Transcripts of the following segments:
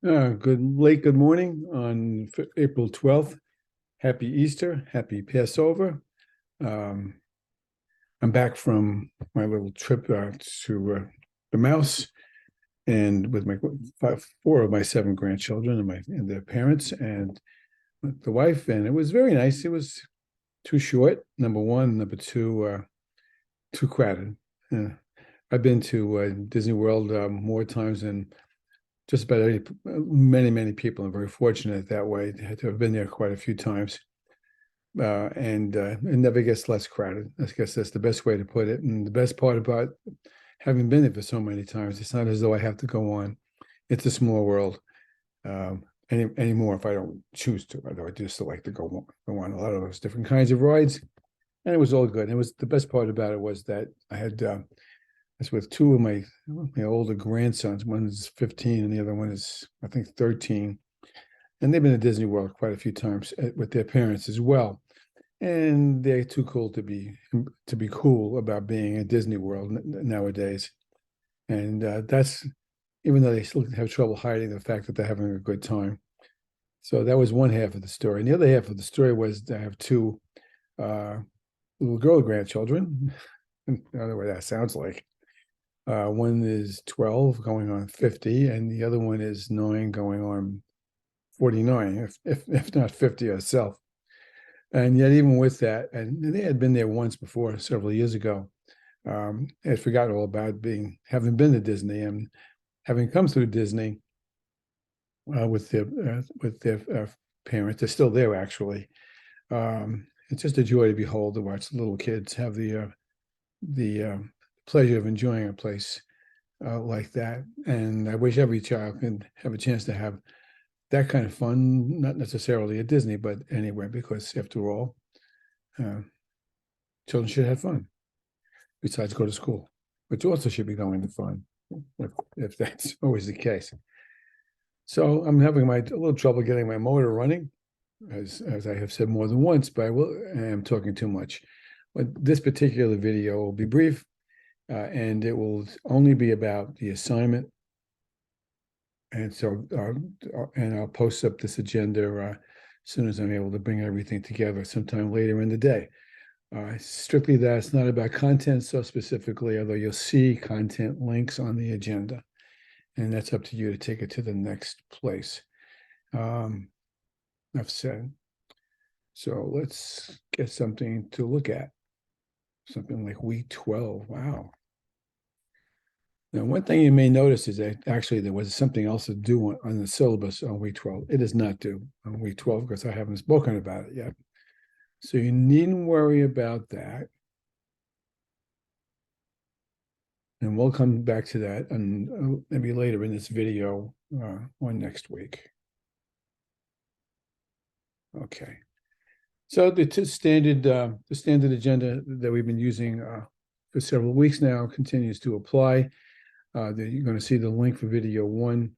Good morning on April 12th. Happy Easter, happy Passover. Um, I'm back from my little trip to the Mouse and with my four of my seven grandchildren and their parents and the wife, and it was very nice. It was too short, number one. Number two, too crowded. Uh, I've been to Disney World more times than just about many people. I'm very fortunate that way to have been there quite a few times, and it never gets less crowded. I guess that's the best way to put it. And the best part about having been there for so many times, it's not as though I have to go on. It's a small world anymore if I don't choose to. Although I do still like to go on a lot of those different kinds of rides, and it was all good. It was the best part about it was that I had. It's with two of my older grandsons. One is 15 and the other one is, I think, 13. And they've been to Disney World quite a few times with their parents as well. And they're too cool to be cool about being at Disney World nowadays. And that's even though they still have trouble hiding the fact that they're having a good time. So that was one half of the story. And the other half of the story was I have two uh, little girl grandchildren. I don't know what that sounds like. One is 12 going on 50, and the other one is 9 going on 49, if not 50 herself. And yet, even with that, and they had been there once before, several years ago, had forgotten all about having been to Disney and having come through Disney with their parents. They're still there, actually. It's just a joy to behold to watch the little kids have the pleasure of enjoying a place like that. And I wish every child could have a chance to have that kind of fun, not necessarily at Disney, but anywhere, because after all, uh, children should have fun besides go to school, which also should be going to fun if that's always the case. So I'm having a little trouble getting my motor running, as I have said more than once, but I am talking too much. But this particular video will be brief, and it will only be about the assignment. And so, and I'll post up this agenda as soon as I'm able to bring everything together sometime later in the day. Strictly that, it's not about content so specifically, although you'll see content links on the agenda. And that's up to you to take it to the next place. I've said. So let's get something to look at. Something like week 12. Wow. Now, one thing you may notice is that actually there was something else to do on the syllabus on week 12. It is not due on week 12 because I haven't spoken about it yet. So you needn't worry about that. And we'll come back to that and maybe later in this video on next week. Okay. So the standard agenda that we've been using for several weeks now continues to apply. You're going to see the link for video 1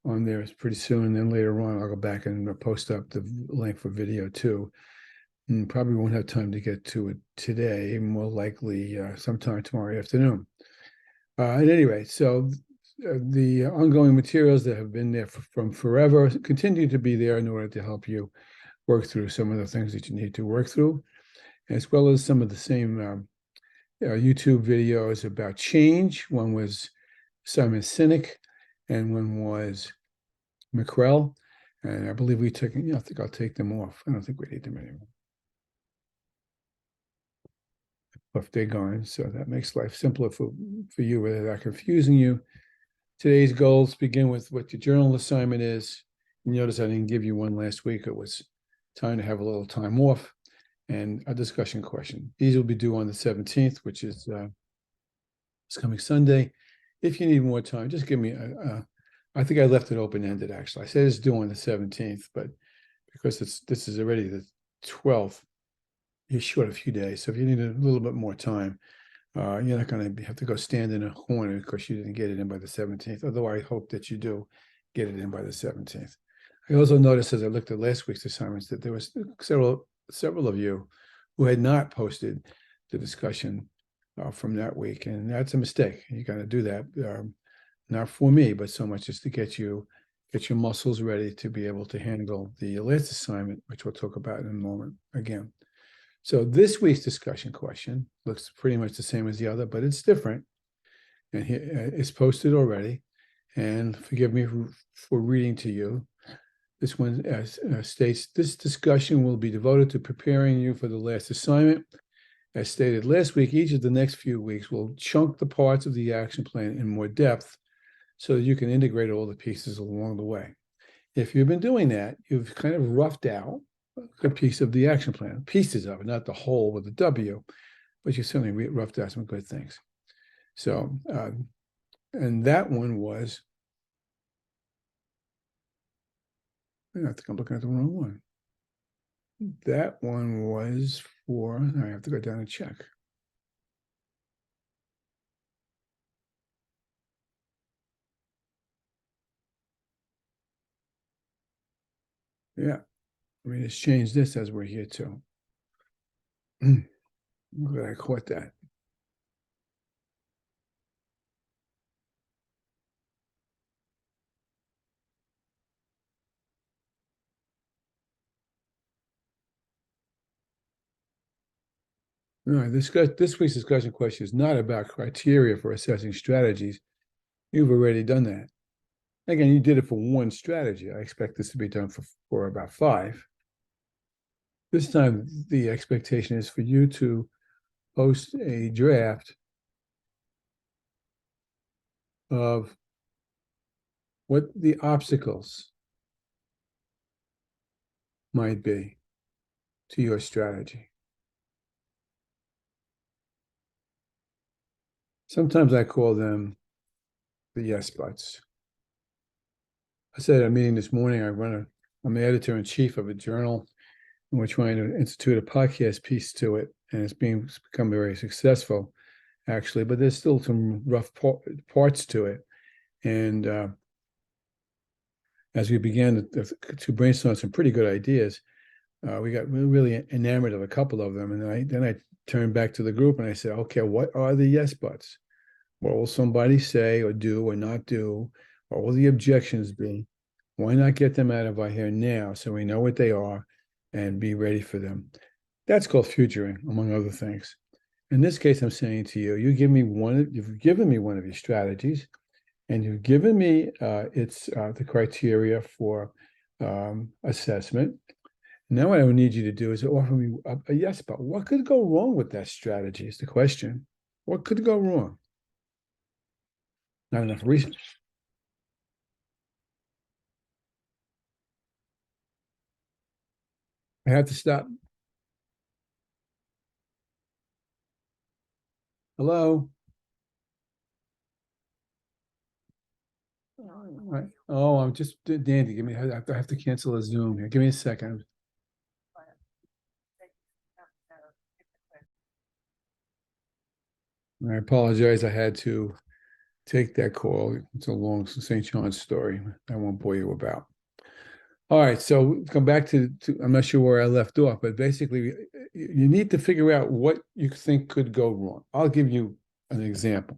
on there pretty soon. Then later on, I'll go back and post up the link for video 2. And probably won't have time to get to it today, more likely sometime tomorrow afternoon. At any rate, so the ongoing materials that have been there from forever continue to be there in order to help you work through some of the things that you need to work through, as well as some of the same YouTube videos about change. One was Simon Sinek, and one was McCrell. And I believe I think I'll take them off. I don't think we need them anymore. If they're gone, so that makes life simpler for you without confusing you. Today's goals begin with what your journal assignment is. You notice I didn't give you one last week. It was time to have a little time off, and a discussion question. These will be due on the 17th, which is this coming Sunday. If you need more time, just give me I think I left it open-ended, actually. I said it's due on the 17th, but because this is already the 12th, you're short a few days. So if you need a little bit more time, you're not going to have to go stand in a corner because you didn't get it in by the 17th, although I hope that you do get it in by the 17th. I also noticed as I looked at last week's assignments that there was several of you who had not posted the discussion from that week, and that's a mistake. You got to do that, not for me, but so much just to get you get your muscles ready to be able to handle the last assignment, which we'll talk about in a moment again. So this week's discussion question looks pretty much the same as the other, but it's different. And it's posted already. And forgive me for reading to you. This one states, this discussion will be devoted to preparing you for the last assignment. As stated last week, each of the next few weeks will chunk the parts of the action plan in more depth so that you can integrate all the pieces along the way. If you've been doing that, you've kind of roughed out a piece of the action plan, pieces of it, not the whole with a W, but you certainly roughed out some good things. So, and that one was, I think I'm looking at the wrong one. That one was for, I have to go down and check. Yeah, I mean, it's changed this as we're here too. Glad I caught that. No, this week's discussion question is not about criteria for assessing strategies. You've already done that. Again, you did it for one strategy. I expect this to be done for about 5. This time, the expectation is for you to post a draft of what the obstacles might be to your strategy. Sometimes I call them the yes buts. I said at a meeting this morning, I'm the editor-in-chief of a journal, and we're trying to institute a podcast piece to it, and it's become very successful, actually, but there's still some rough parts to it. And as we began to brainstorm some pretty good ideas, we got really enamored of a couple of them. And then I turned back to the group and I said, okay, what are the yes buts? What will somebody say or do or not do? What will the objections be? Why not get them out of our hair now so we know what they are and be ready for them? That's called futuring, among other things. In this case, I'm saying to you, you've given me one of your strategies, and you've given me the criteria for assessment. Now what I would need you to do is offer me a yes, but what could go wrong with that strategy is the question. What could go wrong? Not enough research. I have to stop. Hello? Oh, I'm just, Dandy, I have to cancel a Zoom here. Give me a second. I apologize. I had to take that call. It's a long St. John's story I won't bore you about. All right, so come back to I'm not sure where I left off, but basically you need to figure out what you think could go wrong. I'll give you an example.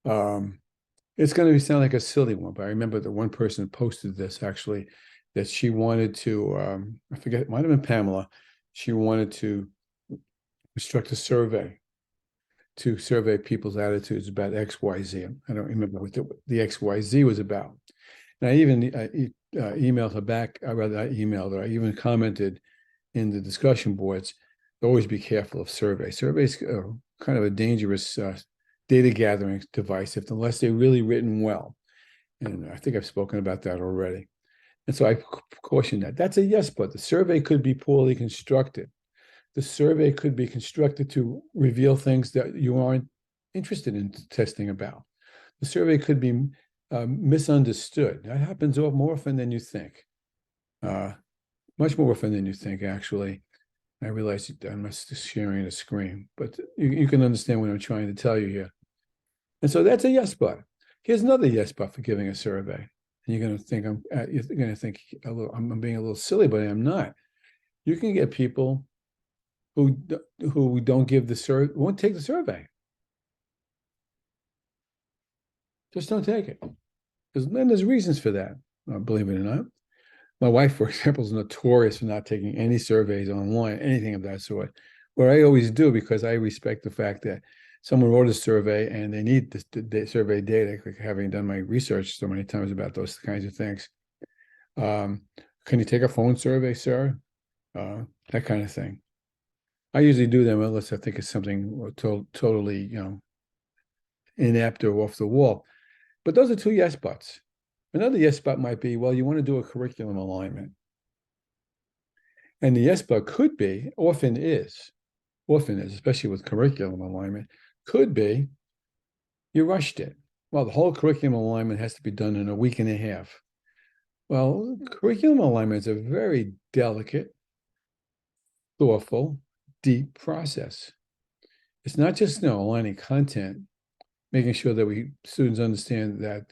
It's going to sound like a silly one, but I remember that one person posted this actually, that she wanted to, I forget, it might have been Pamela. She wanted to construct a survey to survey people's attitudes about XYZ. I don't remember what the XYZ was about. And I even emailed her back, I emailed her, I even commented in the discussion boards, always be careful of surveys. Surveys are kind of a dangerous data gathering device unless they're really written well. And I think I've spoken about that already. And so I caution that. That's a yes, but the survey could be poorly constructed. The survey could be constructed to reveal things that you aren't interested in testing about. The survey could be misunderstood. That happens more often than you think. Much more often than you think, actually. I realize I'm sharing a screen, but you can understand what I'm trying to tell you here. And so that's a yes, but. Here's another yes, but for giving a survey. And you're going to think I'm being a little silly, but I'm not. You can get people who don't give the survey, won't take the survey. Just don't take it. there's reasons for that, believe it or not. My wife, for example, is notorious for not taking any surveys online, anything of that sort. What I always do, because I respect the fact that someone wrote a survey and they need the survey data, like having done my research so many times about those kinds of things. Can you take a phone survey, sir? That kind of thing. I usually do them unless I think it's something totally, inept or off the wall. But those are two yes buts. Another yes but might be, well, you want to do a curriculum alignment. And the yes but could be, often is, especially with curriculum alignment, could be you rushed it. Well, the whole curriculum alignment has to be done in a week and a half. Well, curriculum alignment is a very delicate, thoughtful, deep process. It's not just aligning content, making sure that students understand that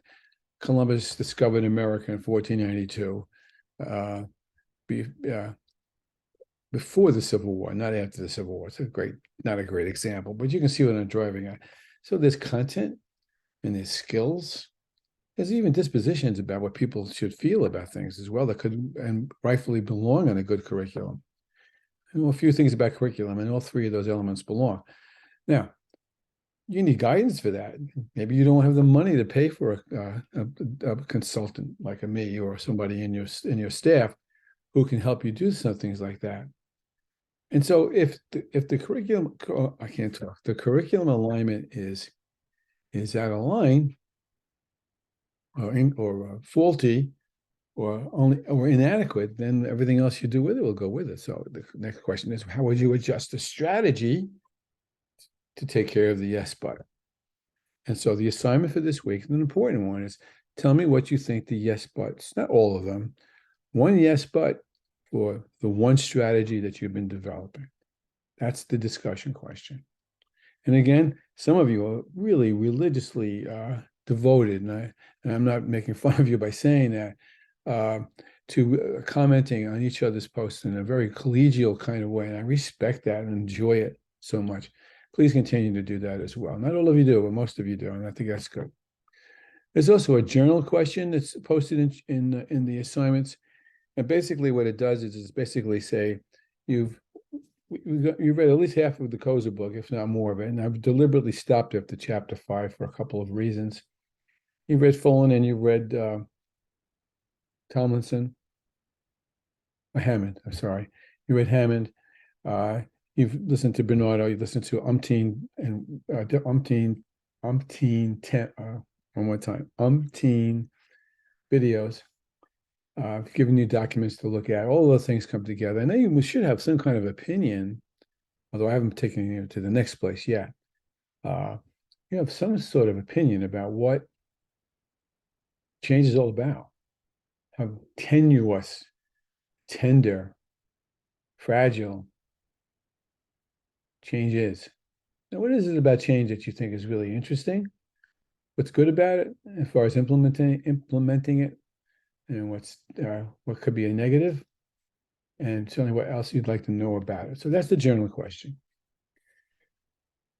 Columbus discovered America in 1492, before the Civil War, not after the Civil War. It's not a great example, but you can see what I'm driving at. So there's content and there's skills. There's even dispositions about what people should feel about things as well that could and rightfully belong on a good curriculum. A few things about curriculum, and all three of those elements belong. Now, you need guidance for that. Maybe you don't have the money to pay for a consultant like me or somebody in your staff who can help you do some things like that. And so if the curriculum, I can't talk, the curriculum alignment is out of line or faulty or inadequate, then everything else you do with it will go with it. So the next question is, how would you adjust the strategy to take care of the yes but? And so the assignment for this week, an important one, is tell me what you think the yes buts, not all of them, one yes but for the one strategy that you've been developing. That's the discussion question. And again, some of you are really religiously devoted, and I'm not making fun of you by saying that, to commenting on each other's posts in a very collegial kind of way. And I respect that and enjoy it so much. Please continue to do that as well. Not all of you do, but most of you do, and I think that's good. There's also a journal question that's posted in the assignments. And basically what it does is basically say, you've read at least half of the Koza book, if not more of it. And I've deliberately stopped after chapter 5 for a couple of reasons. You read Fullen and you read Tomlinson, Hammond, I'm sorry. You read Hammond. You've listened to Bernardo, you've listened to umpteen videos. I've given you documents to look at. All those things come together. And then we should have some kind of opinion, although I haven't taken you to the next place yet. You have some sort of opinion about what change is all about, how tenuous, tender, fragile change is. Now, what is it about change that you think is really interesting? What's good about it as far as implementing it, and what could be a negative, and certainly what else you'd like to know about it. So that's the general question.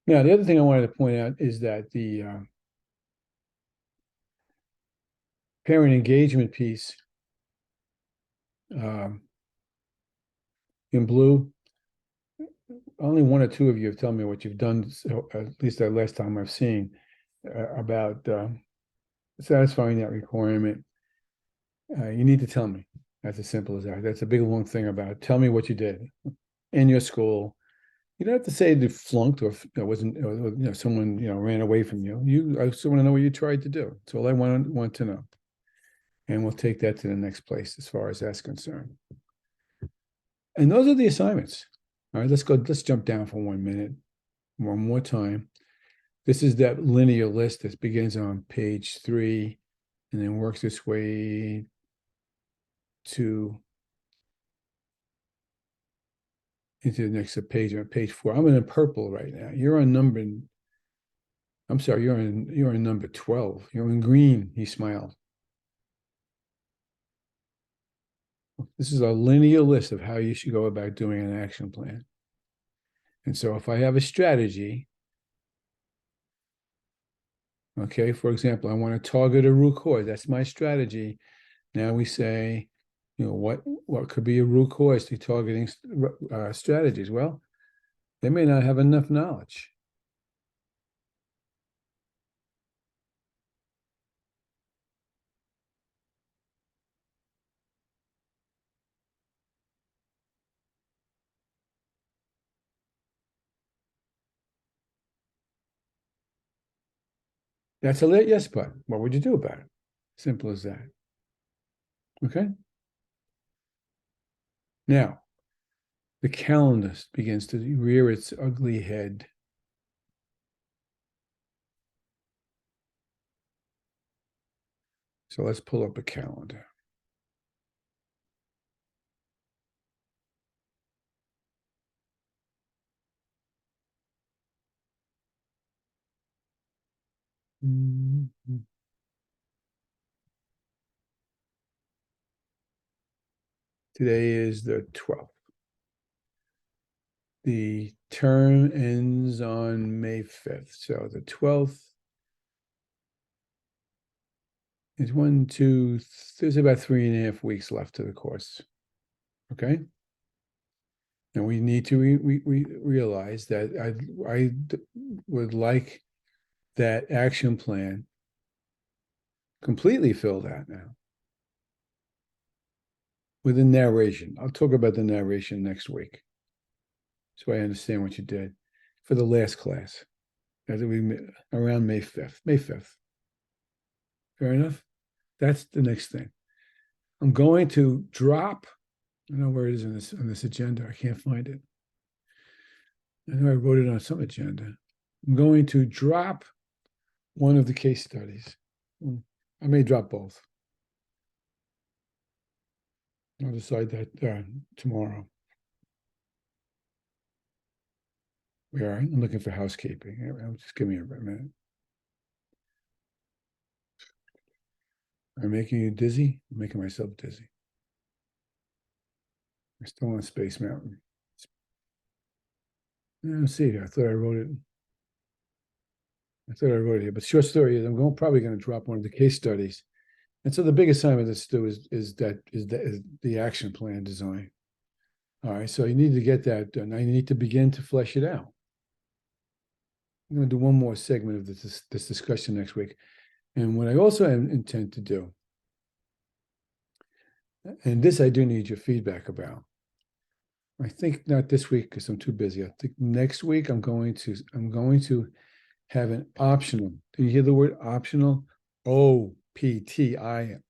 Now, the other thing I wanted to point out is that the parent engagement piece in blue, only one or two of you have told me what you've done, so at least the last time I've seen, about satisfying that requirement. You need to tell me. That's as simple as that. That's a big, long thing about tell me what you did in your school. You don't have to say you flunked or wasn't, someone, ran away from you. I still want to know what you tried to do. That's all I want to know. And we'll take that to the next place as far as that's concerned. And those are the assignments. All right, let's jump down for 1 minute, one more time. This is that linear list that begins on page 3 and then works its way into the next page, on page 4. I'm in purple right now. You're on number, I'm sorry, you're in number 12. You're in green, he smiled. This is a linear list of how you should go about doing an action plan. And so if I have a strategy, Okay, for example, I want to target a root cause. That's my strategy. Now we say, what could be a root cause to targeting strategies? Well, they may not have enough knowledge. That's a yes button. What would you do about it? Simple as that. Okay. Now, the calendar begins to rear its ugly head. So let's pull up a calendar. Today is the 12th. The term ends on May 5th. So the 12th is there's about 3.5 weeks left to the course. Okay. And we need to realize that I would like that action plan completely filled out now with a narration. I'll talk about the narration next week, so I understand what you did for the last class. That'll be around May 5th. May 5th. Fair enough? That's the next thing. I'm going to drop, I don't know where it is on this agenda. I can't find it. I know I wrote it on some agenda. I'm going to drop one of the case studies. I may drop both. I'll decide that tomorrow. We are. I'm looking for housekeeping. Just give me a minute. I'm making you dizzy. I'm making myself dizzy. We're still on Space Mountain. Let's see. I thought I wrote it. Here. But short story is, probably going to drop one of the case studies. And so the big assignment that's due is the action plan design. All right. So you need to get that done. Now you need to begin to flesh it out. I'm going to do one more segment of this discussion next week. And what I also intend to do, and this I do need your feedback about. I think not this week because I'm too busy. I think next week I'm going to have an optional. Do you hear the word optional? OPTIONAL.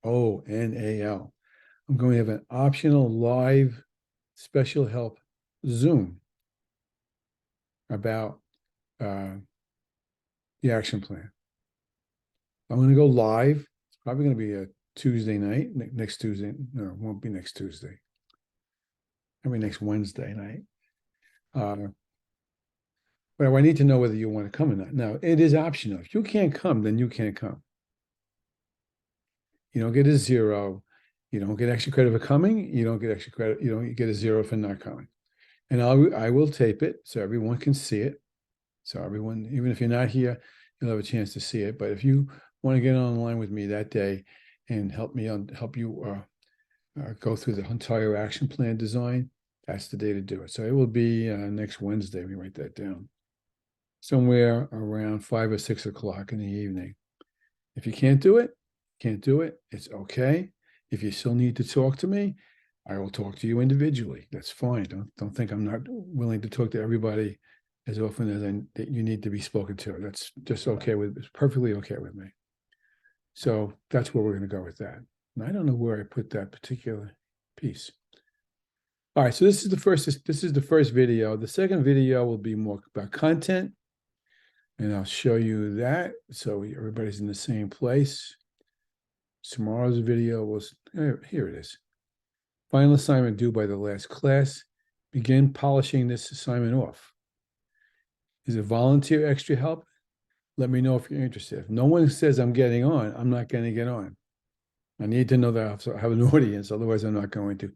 I'm going to have an optional live special help Zoom about the action plan. I'm going to go live. It's probably going to be a Tuesday night, next Tuesday. No, it won't be next Tuesday. Maybe next Wednesday night. But I need to know whether you want to come or not. Now, it is optional. If you can't come, then you can't come. You don't get a 0. You don't get extra credit for coming. You don't get extra credit. You get a 0 for not coming. And I will tape it so everyone can see it. So everyone, even if you're not here, you'll have a chance to see it. But if you want to get online with me that day and help you go through the entire action plan design, that's the day to do it. So it will be next Wednesday. We write that down. Somewhere around 5 or 6 o'clock in the evening. If you can't do it, it's okay. If you still need to talk to me, I will talk to you individually. That's fine. Don't think I'm not willing to talk to everybody as often as that you need to be spoken to. That's just it's perfectly okay with me. So that's where we're going to go with that. And I don't know where I put that particular piece. All right, so this is the first video. The second video will be more about content. And I'll show you that so everybody's in the same place. Tomorrow's video was, here it is. Final assignment due by the last class. Begin polishing this assignment off. Is it volunteer extra help? Let me know if you're interested. If no one says I'm getting on, I'm not going to get on. I need to know that I have an audience, otherwise I'm not going to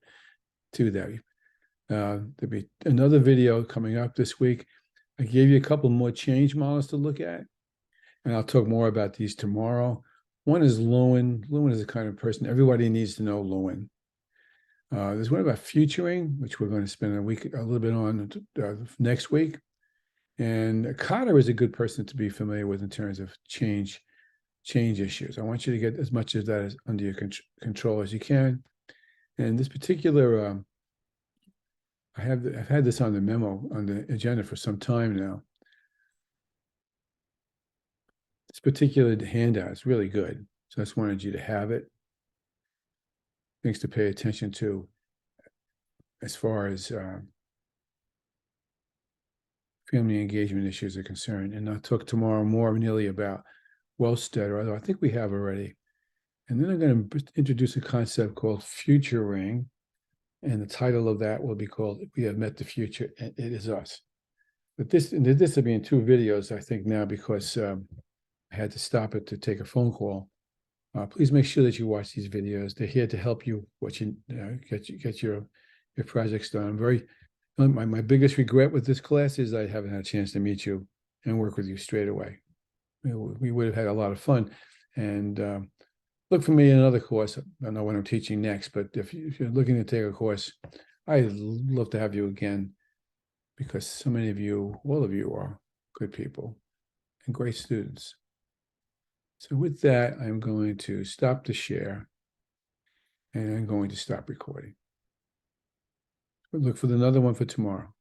do that. There'll be another video coming up this week. I gave you a couple more change models to look at. and I'll talk more about these tomorrow. One is Lewin. Lewin is the kind of person everybody needs to know Lewin. There's one about futuring, which we're going to spend a little bit on next week. And Cotter is a good person to be familiar with in terms of change issues. I want you to get as much of that under your control as you can. And this particular, I've had this on the memo on the agenda for some time now. This particular handout is really good, so I just wanted you to have it. Things to pay attention to as far as family engagement issues are concerned. And I'll talk tomorrow more nearly about Wellstead, although I think we have already. And then I'm going to introduce a concept called futuring. And the title of that will be called We Have Met the Future, and It Is Us. But this will be in 2 videos, I think, now, because I had to stop it to take a phone call. Please make sure that you watch these videos. They're here to help you get your projects done. My biggest regret with this class is I haven't had a chance to meet you and work with you straight away. We would have had a lot of fun. And look for me in another course. I don't know what I'm teaching next, but if you're looking to take a course, I'd love to have you again, because so many of you, all of you, are good people and great students. So with that, I'm going to stop the share, and I'm going to stop recording. We'll look for another one for tomorrow.